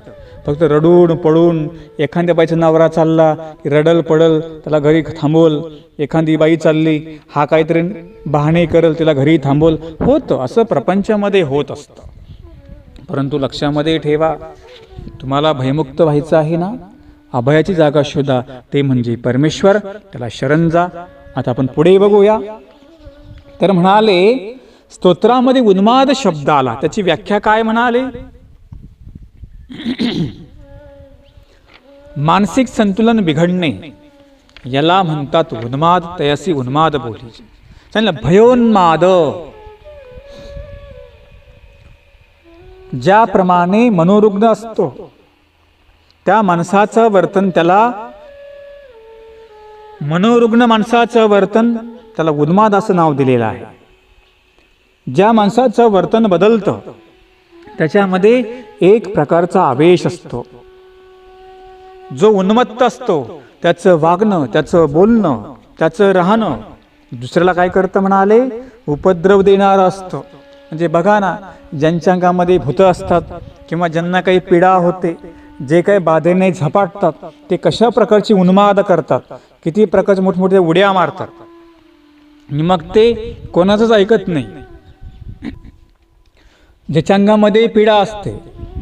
फक्त रडून पडून. एखाद्या बाईचा नवरा चालला की रडल पडल, त्याला घरी थांबवल. एखादी बाई चालली, हा काहीतरी बहाणे करल, तिला घरी थांबवल. होतं असं, प्रपंचामध्ये होत असतं. परंतु लक्षामध्ये ठेवा, तुम्हाला भयमुक्त व्हायचं आहे ना, अभयाची जागा शोधा, ते म्हणजे परमेश्वर. त्याला शरण जा. आता आपण पुढे बघूया. तर म्हणाले, स्तोत्रामध्ये उन्माद शब्द आला, त्याची व्याख्या काय म्हणाले? मानसिक संतुलन बिघडणे याला म्हणतात उन्माद. तयासी उन्माद बोली. सांगितलं भयोन्माद. ज्याप्रमाणे मनोरुग्ण असतो त्या माणसाचं वर्तन, त्याला मनोरुग्ण माणसाचं वर्तन, त्याला उन्माद असं नाव दिलेलं आहे. ज्या माणसाचं वर्तन बदलतं त्याच्यामध्ये एक प्रकारचा आवेश असतो. जो उन्मत्त असतो त्याचं वागणं, त्याचं बोलणं, त्याचं राहणं दुसऱ्याला काय करतं म्हणाले, उपद्रव देणारं असतं. म्हणजे बघा ना, ज्यांच्या अंगामध्ये भूतं असतात किंवा ज्यांना काही पीडा होते, जे काही बाधेने झपाटतात, ते कशा प्रकारची उन्माद करतात, किती प्रकारचे मोठमोठ्या उड्या मारतात, आणि मग ते कोणाचंच ऐकत नाही. ज्याच्या अंगामध्ये पीडा असते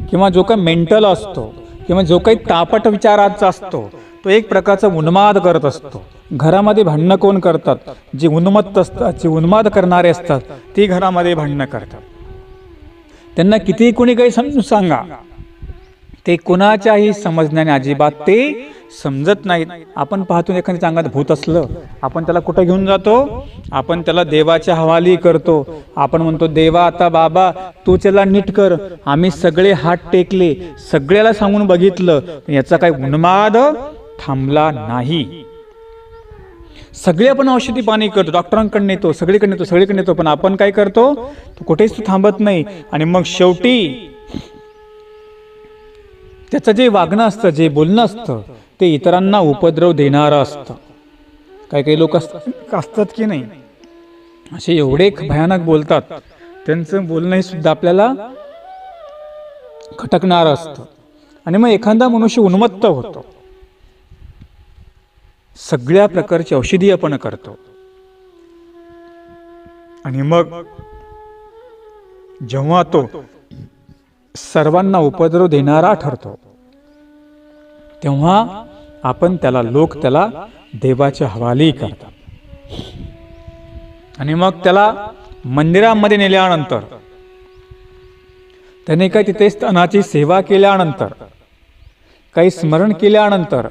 किंवा जो काही मेंटल असतो किंवा जो काही तापट विचाराचा असतो, तो एक प्रकारचा उन्माद करत असतो. घरामध्ये भांडणं कोण करतात? जे उन्मत्त असतात, जे उन्माद करणारे असतात, ती घरामध्ये भांडणं करतात. त्यांना किती कोणी काही समजून सांगा, ते कोणाच्याही समजण्याने अजिबात ते समजत नाहीत. आपण पाहतो एखाद्या अंगात भूत असलं, आपण त्याला कुठं घेऊन जातो? आपण त्याला देवाच्या हवाली करतो. आपण म्हणतो, देवा आता बाबा तू त्याला नीट कर. आम्ही सगळे हात टेकले, सगळ्याला सांगून बघितलं, पण याचा काही उन्माद थांबला नाही. सगळे आपण औषधी पाणी करतो, डॉक्टरांकडे नेतो, सगळीकडे नेतो, पण आपण काय करतो? तो कुठेच तो थांबत नाही. आणि मग शेवटी त्याचं जे वागणं असतं, जे बोलणं असतं, ते इतरांना उपद्रव देणारं असतं. काही लोक असतात की नाही, असे एवढे भयानक बोलतात, त्यांचं बोलणं सुद्धा आपल्याला खटकणारं असतं. आणि मग एखादा मनुष्य उन्मत्त होतो. सगळ्या प्रकारची औषधी आपण करतो, आणि मग जेव्हा तो सर्वांना उपद्रव देणारा ठरतो, तेव्हा आपण त्याला, लोक त्याला देवाच्या हवाली करतात. आणि मग त्याला मंदिरामध्ये नेल्यानंतर, त्याने काही तिथे स्थानाची सेवा केल्यानंतर, काही स्मरण केल्यानंतर,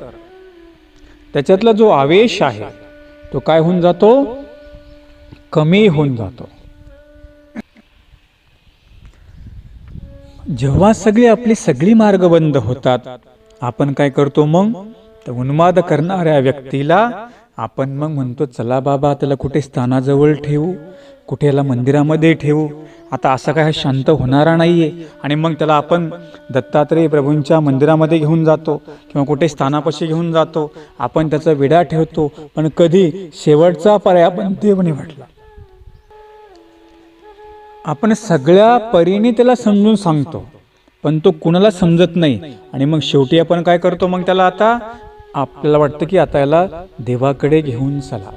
त्याच्यातला जो आवेश आहे तो काय होऊन जातो? कमी होऊन जातो. जेव्हा आपली सगळी मार्ग बंद होतात, आपण काय करतो? मग त्या उन्माद करणाऱ्या व्यक्तीला आपण मग म्हणतो, चला बाबा त्याला कुठे स्थानाजवळ ठेवू, कुठे याला मंदिरामध्ये ठेवू. आता असा काय शांत होणारा नाहीये. आणि मग त्याला आपण दत्तात्रेय प्रभूंच्या मंदिरामध्ये घेऊन जातो किंवा कुठे स्थानापाशी घेऊन जातो, आपण त्याचा विडा ठेवतो. पण कधी शेवटचा पर्याय आपण देव निवडला. आपण सगळ्या परीने त्याला समजून सांगतो, पण तो कुणाला समजत नाही. आणि मग शेवटी आपण काय करतो? मग त्याला आता आपल्याला वाटतं की आता याला देवाकडे घेऊन चला.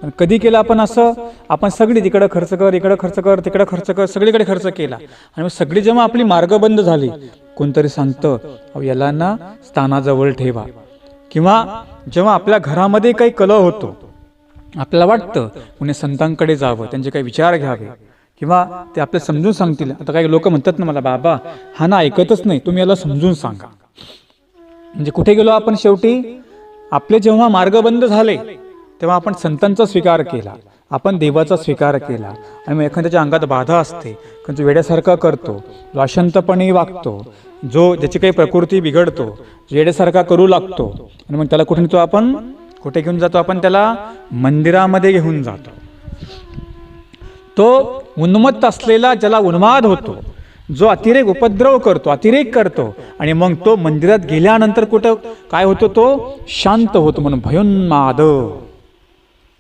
पण कधी केलं आपण असं? आपण सगळी तिकडे खर्च कर, इकडे खर्च कर, तिकडे खर्च कर, सगळीकडे खर्च केला. आणि मग सगळी जेव्हा आपली मार्ग बंद झाली, कोणतरी सांगतं, अहो याला ना स्थानाजवळ ठेवा. किंवा जेव्हा आपल्या घरामध्ये काही कलह होतो, आपल्याला वाटतं कुणी संतांकडे जावं, त्यांचे काही विचार घ्यावे, किंवा ते आपल्याला समजून सांगतील. आता काही लोक म्हणतात ना मला, बाबा हा ना ऐकतच नाही, तुम्ही याला समजून सांगा. म्हणजे कुठे गेलो आपण? शेवटी आपले जेव्हा मार्ग बंद झाले, तेव्हा आपण संतांचा स्वीकार केला, आपण देवाचा स्वीकार केला. आणि मग एखाद्याच्या अंगात बाधा असते, जो वेड्यासारखा करतो, जो अशांतपणे वागतो, जो ज्याची काही प्रकृती बिघडतो, जो वेड्यासारखा करू लागतो, आणि मग त्याला कुठे नेतो आपण? कुठे घेऊन जातो आपण? त्याला मंदिरामध्ये घेऊन जातो. तो उन्मत्त असलेला, ज्याला उन्माद होतो, जो अतिरेक उपद्रव करतो, अतिरेक करतो आणि मग तो मंदिरात गेल्यानंतर कुठं काय होतो, तो शांत होतो. म्हणून भयोन्माद.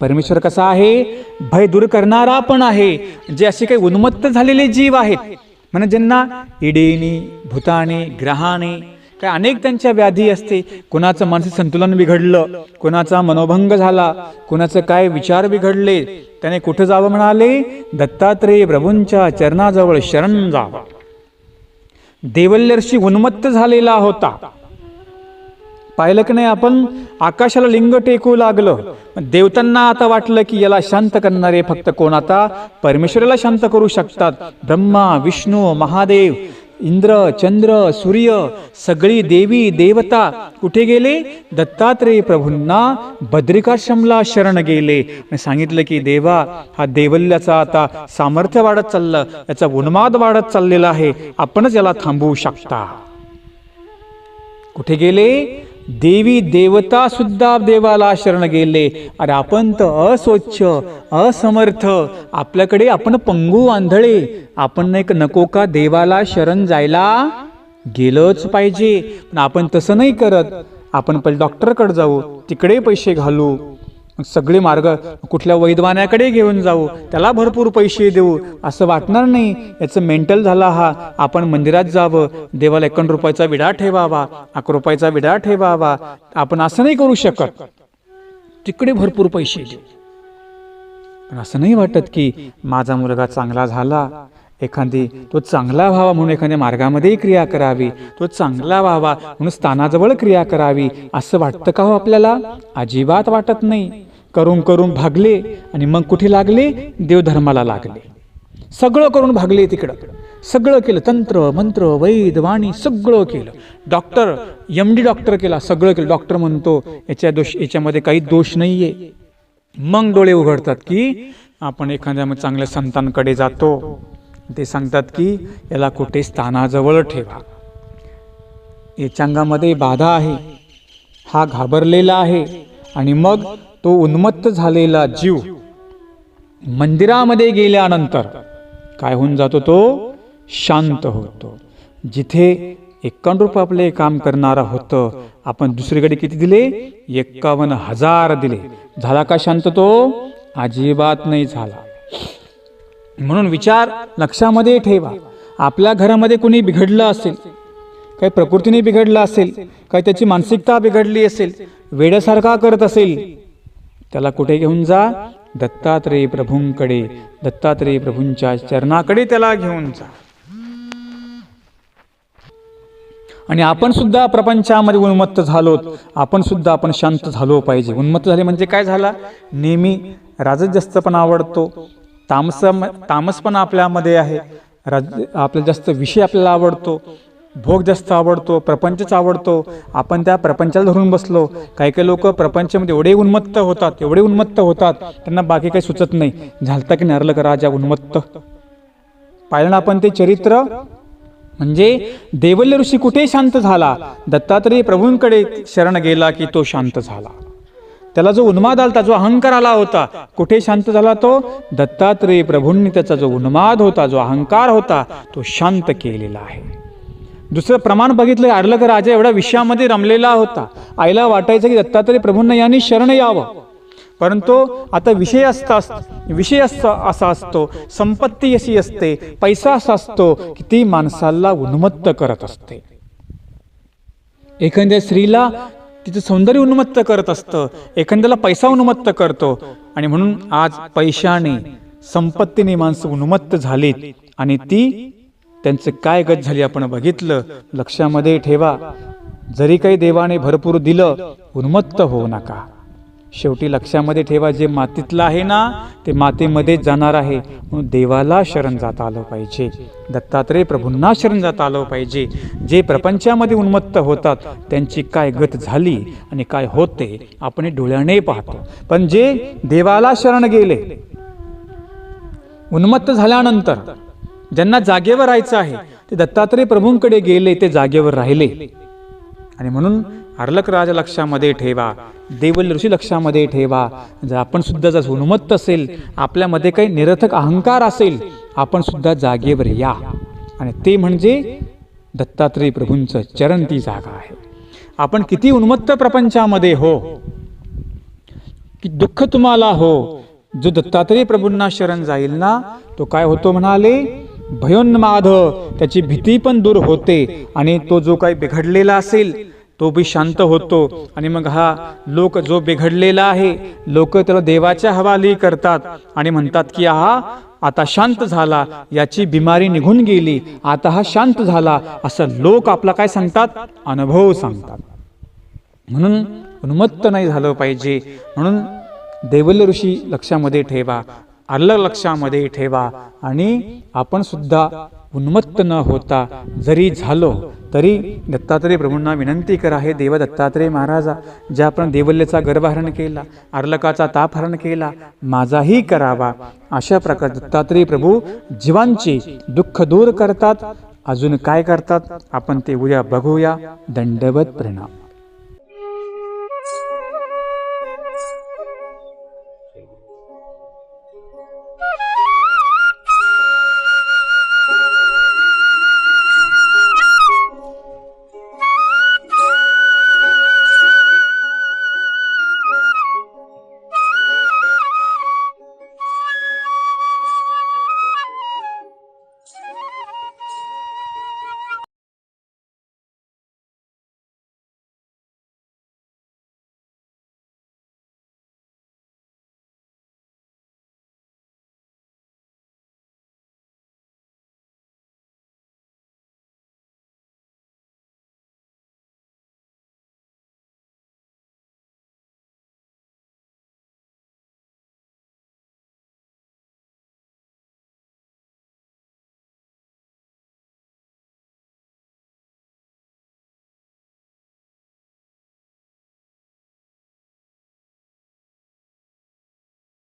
परमेश्वर कसा आहे, भय दूर करणारा पण आहे. जे असे काही उन्मत्त झालेले जीव आहेत, म्हणजे ज्यांना इडेनी, भूताने, ग्रहाने, काय अनेक त्यांच्या व्याधी असते. कोणाचं मानसिक संतुलन बिघडलं, कोणाचा मनोभंग झाला, कोणाचं काय विचार बिघडले, त्याने कुठं जावं म्हणाले, दत्तात्रेय प्रभूंच्या चरणाजवळ शरण जावं. देवल्य ऋषी उन्मत्त झालेला होता. पाहिलं की नाही आपण, आकाशाला लिंग टेकू लागलं. देवतांना आता वाटलं की याला शांत करणारे फक्त कोण, आता परमेश्वराला शांत करू शकतात. ब्रह्मा, विष्णू, महादेव, इंद्र, चंद्र, सूर्य, सगळी देवी देवता कुठे गेले, दत्तात्रेय प्रभूंना बद्रिकाश्रमला शरण गेले आणि सांगितलं की देवा, हा देवल्याचा आता सामर्थ्य वाढत चाललं, याचा उन्माद वाढत चाललेला आहे, आपणच याला थांबवू शकता. कुठे गेले, देवी देवता सुद्धा देवाला शरण गेले. अरे आपण तर अस्वच्छ, असमर्थ, आपल्याकडे आपण पंगू, आंधळे, आपण नाही नको का देवाला शरण जायला गेलंच पाहिजे. पण आपण तसं नाही करत. आपण पहिले डॉक्टरकडे जाऊ, तिकडे पैसे घालू, सगळे मार्ग कुठल्या वैद्यवानाकडे घेऊन जाऊ, त्याला भरपूर पैसे देऊ, असं वाटणार नाही. याचं मेंटल झाला हा. आपण मंदिरात जावं, देवाला 51 रुपयाचा विडा ठेवावा, 11 रुपयाचा विडा ठेवावा. आपण असं नाही करू शकत, तिकडे भरपूर पैसे देऊ. पण असं नाही वाटत की माझा मुलगा चांगला झाला, एखादी तो चांगला व्हावा म्हणून एखाद्या मार्गामध्ये क्रिया करावी, तो चांगला व्हावा म्हणून स्थानाजवळ क्रिया करावी, असं वाटतं का हो आपल्याला? अजिबात वाटत नाही. करून करून भागले आणि मग कुठे लागले, देवधर्माला लागले. सगळं करून भागले तिकडं, सगळं केलं, तंत्र मंत्र वैद वाणी सगळं केलं. डॉक्टर, MD डॉक्टर केला, सगळं केलं. डॉक्टर म्हणतो याच्यामध्ये काही दोष नाहीये. मग डोळे उघडतात की आपण एखाद्या चांगल्या संतांकडे जातो, ते सांगतात की याला कुठे स्थानाजवळ ठेवा, याच्या अंगामध्ये बाधा आहे, हा घाबरलेला आहे. आणि मग तो उन्मत्त झालेला जीव मंदिरामध्ये गेल्यानंतर काय होऊन जातो, तो शांत होतो. जिथे 51 रुपये आपले काम करणारा होतं, आपण दुसरीकडे किती दिले, 51,000 दिले. झाला का शांत? तो अजिबात नाही झाला. म्हणून विचार लक्षामध्ये ठेवा. आपल्या घरामध्ये कुणी बिघडलं असेल, काही प्रकृतीने बिघडलं असेल, काही त्याची मानसिकता बिघडली असेल, वेड्यासारखा करत असेल, त्याला कुठे घेऊन जा, दत्तात्रेय प्रभूंकडे, दत्तात्रेय प्रभूंच्या चरणाकडे त्याला घेऊन जा. आणि आपण सुद्धा प्रपंचामध्ये उन्मत्त झालो, आपण शांत झालो पाहिजे. उन्मत्त झाले म्हणजे काय झाला, नेहमी राजसपणा आवडतो, तामस पण आपल्यामध्ये आहे, आपल्याला जास्त विषय आपल्याला आवडतो, भोग जास्त आवडतो, प्रपंचच आवडतो. आपण त्या प्रपंचाला धरून बसलो. काही काही लोक प्रपंचामध्ये एवढे उन्मत्त होतात, त्यांना बाकी काही सुचत नाही. झालता की नारलक राजा उन्मत्त. पाहिलं ना आपण ते चरित्र. म्हणजे देवल्य ऋषी कुठे शांत झाला, दत्तात्रेय प्रभूंकडे शरण गेला की तो शांत झाला. त्याला जो उन्माद आला, जो अहंकार आला होता, कुठे शांत झाला तो, दत्तात्रेय प्रभूंनी त्याचा जो उन्माद होता, जो अहंकार होता, तो शांत केलेला आहे. दुसरं प्रमाण बघितलं, आर्लक राजा एवढा विषयामध्ये रमलेला होता. आईला वाटायचं की दत्तात्रेय प्रभूंना यांनी शरण यावं, परंतु आता विषय असा असतो, संपत्ती अशी असते, पैसा असा असतो की ती माणसाला उन्मत्त करत असते. एखाद्या स्त्रीला तिचं सौंदर्य उन्मत्त करत असतं, एखाद्याला पैसा उन्मत्त करतो. आणि म्हणून आज पैशाने, संपत्तीने माणसं उन्मत्त झालीत आणि ती त्यांचं काय गत झाली आपण बघितलं. लक्षामध्ये ठेवा, जरी काही देवाने भरपूर दिलं, उन्मत्त होऊ नका. शेवटी लक्षामध्ये ठेवा, जे मातीतलं आहे ना, ते मातीमध्ये जाणार आहे. म्हणून देवाला शरण जाता आलं पाहिजे, दत्तात्रेय प्रभूंना शरण जाता आलं पाहिजे. जे प्रपंचामध्ये उन्मत्त होतात, त्यांची काय गत झाली आणि काय होते आपण डोळ्याने पाहतो. पण जे देवाला शरण गेले, उन्मत्त झाल्यानंतर ज्यांना जागेवर राहायचं आहे, ते दत्तात्रेय प्रभूंकडे गेले, ते जागेवर राहिले. आणि म्हणून आर्लक राजा लक्षामध्ये ठेवा, देवल्य ऋषी लक्षामध्ये ठेवा. जर आपण सुद्धा जर उन्मत्त असेल, आपल्यामध्ये काही निरर्थक अहंकार असेल, आपण सुद्धा जागेवर या. आणि ते म्हणजे दत्तात्रय प्रभूंचं चरण ती जागा आहे. आपण किती उन्मत्त प्रपंचामध्ये हो, की दुःख तुम्हाला हो, जो दत्तात्रय प्रभूंना शरण जाईल ना तो काय होतो म्हणाले, भयोन्माद, त्याची भीती पण दूर होते आणि तो जो काही बिघडलेला असेल तो बी शांत होतो. आणि मग हा लोक जो बिघडलेला आहे लोक त्याला देवाच्या हवाली करतात आणि म्हणतात की हा आता शांत झाला, याची बिमारी निघून गेली, आता हा शांत झाला, असं लोक आपला काय सांगतात, अनुभव सांगतात. म्हणून उन्मत्त नाही झालं पाहिजे. म्हणून देवल्य ऋषी लक्षामध्ये ठेवा, आलं लक्षामध्ये ठेवा आणि आपण सुद्धा उन्मत्त न होता जरी झालो तरी दत्तात्रय प्रभूंना विनंती करा, हे देव दत्तात्रय महाराजा, ज्या आपण देवल्यचा गर्भहरण केला, अर्लकाचा तापहरण केला, माझाही करावा. अशा प्रकारे दत्तात्रय प्रभू जीवांचे दुःख दूर करतात. अजून काय करतात आपण ते उद्या बघूया. दंडवत प्रणाम.